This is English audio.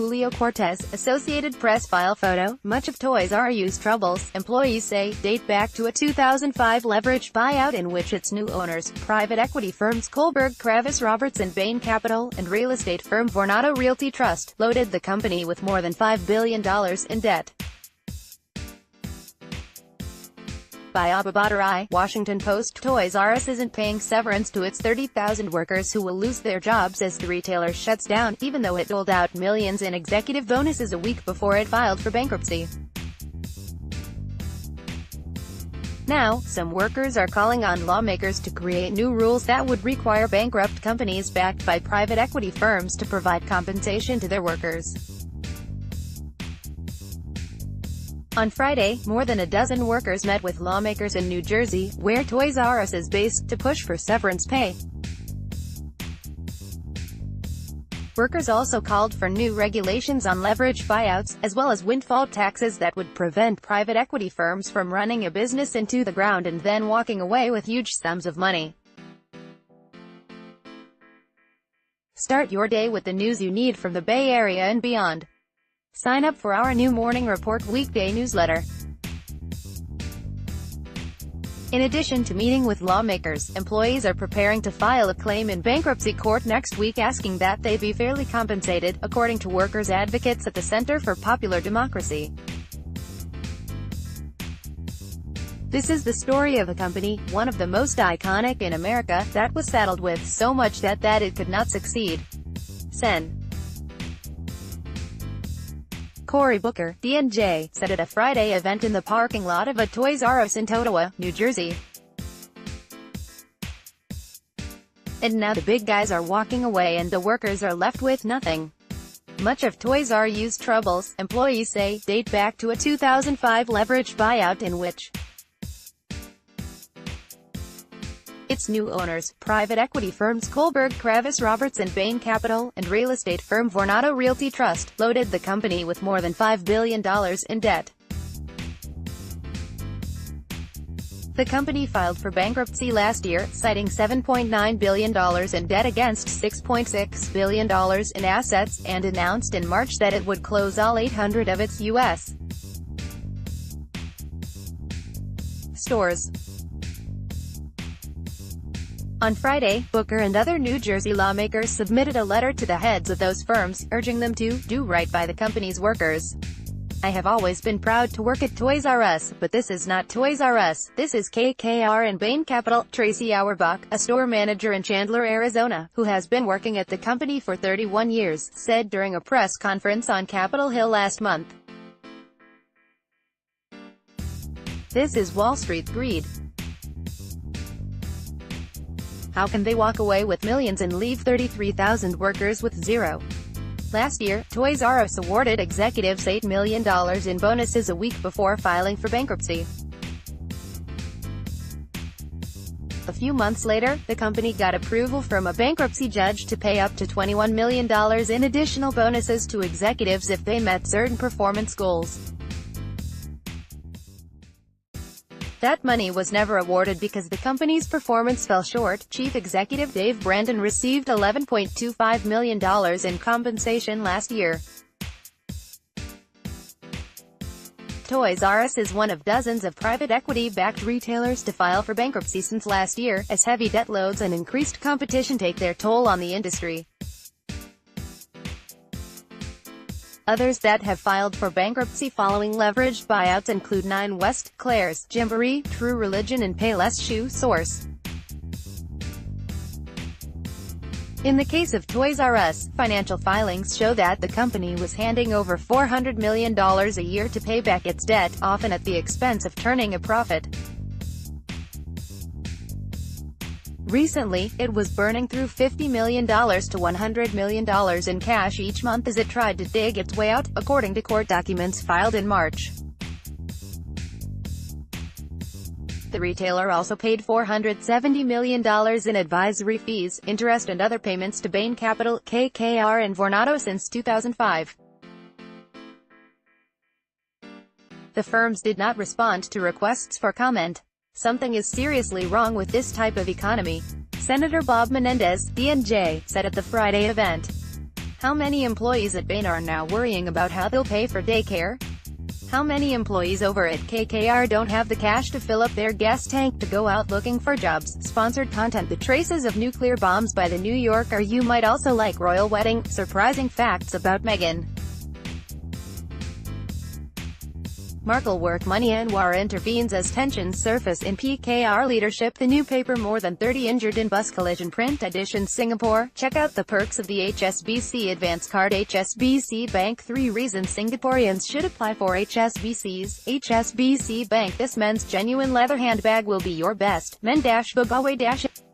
Julio Cortez, Associated Press file photo. Much of Toys R Us troubles, employees say, date back to a 2005 leveraged buyout in which its new owners, private equity firms Kohlberg Kravis Roberts and Bain Capital, and real estate firm Vornado Realty Trust, loaded the company with more than $5 billion in debt. By Abu Badr, Washington Post. Toys R Us isn't paying severance to its 30,000 workers who will lose their jobs as the retailer shuts down, even though it doled out millions in executive bonuses a week before it filed for bankruptcy. Now, some workers are calling on lawmakers to create new rules that would require bankrupt companies backed by private equity firms to provide compensation to their workers. On Friday, more than a dozen workers met with lawmakers in New Jersey, where Toys R Us is based, to push for severance pay. Workers also called for new regulations on leveraged buyouts, as well as windfall taxes that would prevent private equity firms from running a business into the ground and then walking away with huge sums of money. Start your day with the news you need from the Bay Area and beyond. Sign up for our new Morning Report weekday newsletter. In addition to meeting with lawmakers, employees are preparing to file a claim in bankruptcy court next week asking that they be fairly compensated, according to workers' advocates at the Center for Popular Democracy. This is the story of a company, one of the most iconic in America, that was saddled with so much debt that it could not succeed. Sen. Cory Booker, D&J, said at a Friday event in the parking lot of a Toys R Us in Totowa, New Jersey. And now the big guys are walking away and the workers are left with nothing. Much of Toys R Us troubles, employees say, date back to a 2005 leveraged buyout in which its new owners, private equity firms Kohlberg Kravis Roberts and Bain Capital, and real estate firm Vornado Realty Trust, loaded the company with more than $5 billion in debt. The company filed for bankruptcy last year, citing $7.9 billion in debt against $6.6 billion in assets, and announced in March that it would close all 800 of its U.S. stores. On Friday, Booker and other New Jersey lawmakers submitted a letter to the heads of those firms, urging them to do right by the company's workers. I have always been proud to work at Toys R Us, but this is not Toys R Us, this is KKR and Bain Capital, Tracy Auerbach, a store manager in Chandler, Arizona, who has been working at the company for 31 years, said during a press conference on Capitol Hill last month. This is Wall Street greed. How can they walk away with millions and leave 33,000 workers with zero? Last year, Toys R Us awarded executives $8 million in bonuses a week before filing for bankruptcy. A few months later, the company got approval from a bankruptcy judge to pay up to $21 million in additional bonuses to executives if they met certain performance goals. That money was never awarded because the company's performance fell short. Chief Executive Dave Brandon received $11.25 million in compensation last year. Toys R Us is one of dozens of private equity-backed retailers to file for bankruptcy since last year, as heavy debt loads and increased competition take their toll on the industry. Others that have filed for bankruptcy following leveraged buyouts include Nine West, Claire's, Gymboree, True Religion and Payless Shoe Source. In the case of Toys R Us, financial filings show that the company was handing over $400 million a year to pay back its debt, often at the expense of turning a profit. Recently, it was burning through $50 million to $100 million in cash each month as it tried to dig its way out, according to court documents filed in March. The retailer also paid $470 million in advisory fees, interest and other payments to Bain Capital, KKR and Vornado since 2005. The firms did not respond to requests for comment. Something is seriously wrong with this type of economy, Senator Bob Menendez, D&J, said at the Friday event. How many employees at Bain are now worrying about how they'll pay for daycare? How many employees over at KKR don't have the cash to fill up their gas tank to go out looking for jobs? Sponsored content: The traces of nuclear bombs by the New Yorker. You might also like royal wedding, surprising facts about Meghan Markle work money. Anwar intervenes as tensions surface in PKR leadership. The new paper, more than 30 injured in bus collision. Print edition, Singapore. Check out the perks of the HSBC Advance Card. HSBC Bank. 3 reasons Singaporeans should apply for HSBC's HSBC Bank. This men's genuine leather handbag will be your best. Men-Babaway-